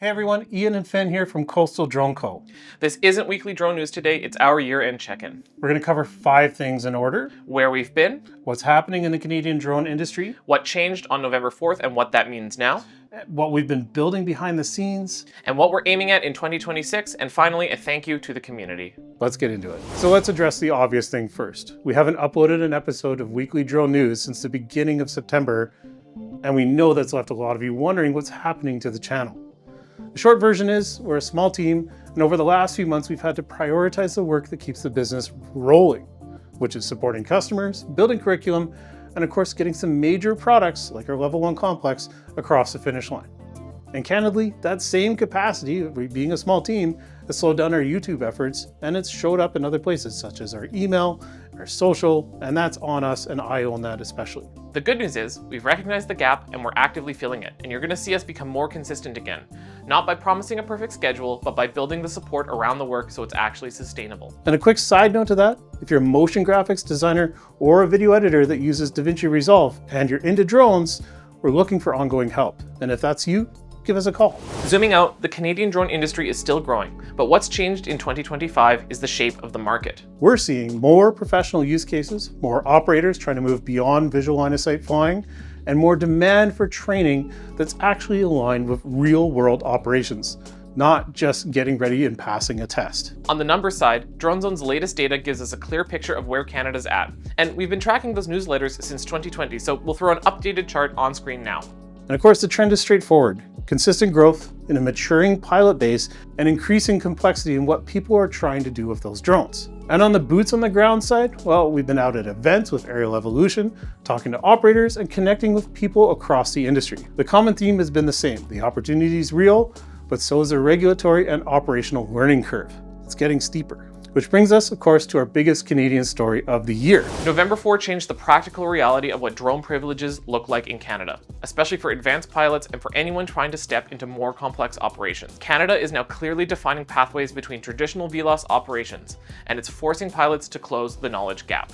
Hey everyone, Ian and Finn here from Coastal Drone Co. This isn't weekly drone news today, it's our year-end check-in. We're going to cover 5 things in order. Where we've been, What's happening in the Canadian drone industry, what changed on November 4th and what that means now, what we've been building behind the scenes, and what we're aiming at in 2026, and finally, a thank you to the community. Let's get into it. So let's address the obvious thing first. We haven't uploaded an episode of weekly drone news since the beginning of September, and we know that's left a lot of you wondering what's happening to the channel. The short version is, we're a small team, and over the last few months we've had to prioritize the work that keeps the business rolling, which is supporting customers, building curriculum, and of course getting some major products like our Level 1 complex across the finish line. And candidly, that same capacity, being a small team, has slowed down our YouTube efforts, and it's showed up in other places such as our email, our social, and that's on us, and I own that especially. The good news is, we've recognized the gap and we're actively filling it, and you're going to see us become more consistent again. Not by promising a perfect schedule, but by building the support around the work so it's actually sustainable. And a quick side note to that, if you're a motion graphics designer or a video editor that uses DaVinci Resolve and you're into drones, we're looking for ongoing help. And if that's you, give us a call. Zooming out, the Canadian drone industry is still growing, but what's changed in 2025 is the shape of the market. We're seeing more professional use cases, more operators trying to move beyond visual line of sight flying, and more demand for training that's actually aligned with real-world operations, not just getting ready and passing a test. On the numbers side, DroneZone's latest data gives us a clear picture of where Canada's at, and we've been tracking those newsletters since 2020, so we'll throw an updated chart on screen now. And of course, the trend is straightforward. Consistent growth in a maturing pilot base and increasing complexity in what people are trying to do with those drones. And on the boots on the ground side, well, we've been out at events with Aerial Evolution, talking to operators and connecting with people across the industry. The common theme has been the same. The opportunity is real, but so is the regulatory and operational learning curve. It's getting steeper. Which brings us, of course, to our biggest Canadian story of the year. November 4 changed the practical reality of what drone privileges look like in Canada, especially for advanced pilots and for anyone trying to step into more complex operations. Canada is now clearly defining pathways between traditional VLOS operations, and it's forcing pilots to close the knowledge gap.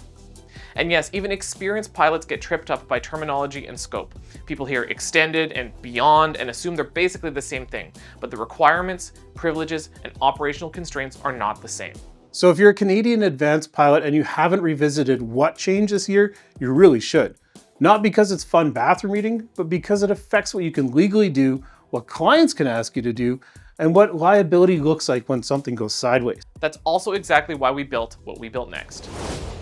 And yes, even experienced pilots get tripped up by terminology and scope. People hear extended and beyond and assume they're basically the same thing, but the requirements, privileges, and operational constraints are not the same. So if you're a Canadian advanced pilot and you haven't revisited what changed this year, you really should. Not because it's fun bathroom reading, but because it affects what you can legally do, what clients can ask you to do, and what liability looks like when something goes sideways. That's also exactly why we built what we built next.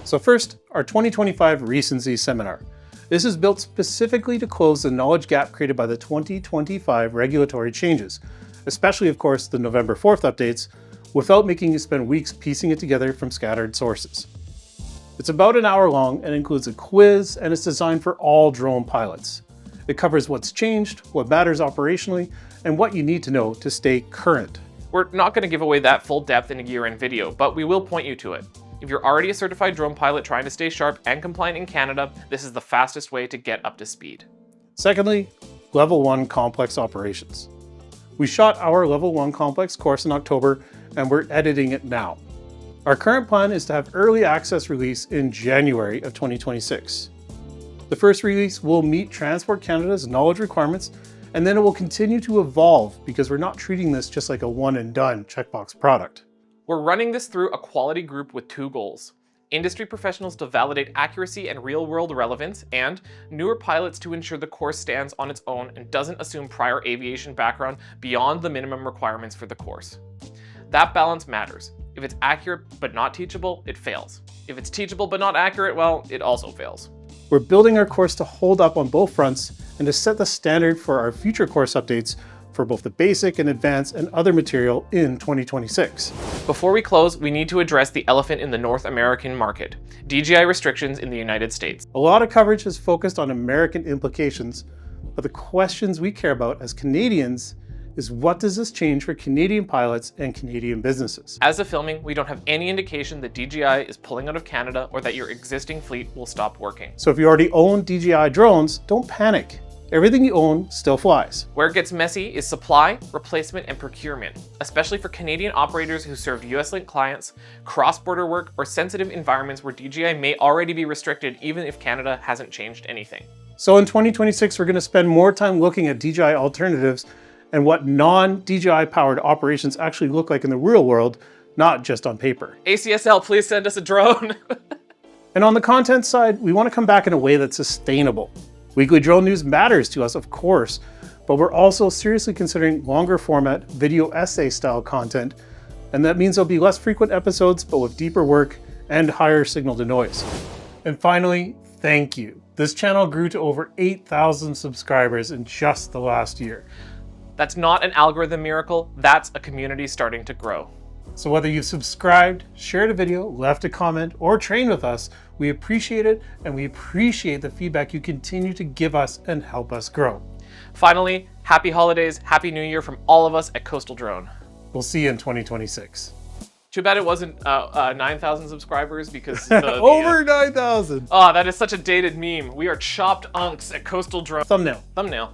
So first, our 2025 Recency Seminar. This is built specifically to close the knowledge gap created by the 2025 regulatory changes, especially of course the November 4th updates, without making you spend weeks piecing it together from scattered sources. It's about an hour long and includes a quiz, and it's designed for all drone pilots. It covers what's changed, what matters operationally, and what you need to know to stay current. We're not going to give away that full depth in a year-end video, but we will point you to it. If you're already a certified drone pilot trying to stay sharp and compliant in Canada, this is the fastest way to get up to speed. Secondly, Level 1 complex operations. We shot our Level 1 complex course in October, and we're editing it now. Our current plan is to have early access release in January of 2026. The first release will meet Transport Canada's knowledge requirements, and then it will continue to evolve because we're not treating this just like a one and done checkbox product. We're running this through a quality group with 2 goals. Industry professionals to validate accuracy and real-world relevance, and newer pilots to ensure the course stands on its own and doesn't assume prior aviation background beyond the minimum requirements for the course. That balance matters. If it's accurate but not teachable, it fails. If it's teachable but not accurate, well, it also fails. We're building our course to hold up on both fronts and to set the standard for our future course updates for both the basic and advanced and other material in 2026. Before we close, we need to address the elephant in the North American market, DJI restrictions in the United States. A lot of coverage has focused on American implications, but the questions we care about as Canadians is what does this change for Canadian pilots and Canadian businesses? As of filming, we don't have any indication that DJI is pulling out of Canada or that your existing fleet will stop working. So if you already own DJI drones, don't panic. Everything you own still flies. Where it gets messy is supply, replacement, and procurement, especially for Canadian operators who serve US-linked clients, cross-border work, or sensitive environments where DJI may already be restricted even if Canada hasn't changed anything. So in 2026, we're going to spend more time looking at DJI alternatives and what non-DJI powered operations actually look like in the real world, not just on paper. ACSL, please send us a drone. And on the content side, we want to come back in a way that's sustainable. Weekly drone news matters to us, of course, but we're also seriously considering longer format video essay style content, and that means there'll be less frequent episodes, but with deeper work and higher signal to noise. And finally, thank you. This channel grew to over 8,000 subscribers in just the last year. That's not an algorithm miracle, that's a community starting to grow. So whether you've subscribed, shared a video, left a comment, or trained with us, we appreciate it, and we appreciate the feedback you continue to give us and help us grow. Finally, happy holidays, happy new year from all of us at Coastal Drone. We'll see you in 2026. Too bad it wasn't 9,000 subscribers because Over 9,000. Oh, that is such a dated meme. We are chopped unks at Coastal Drone. Thumbnail. Thumbnail.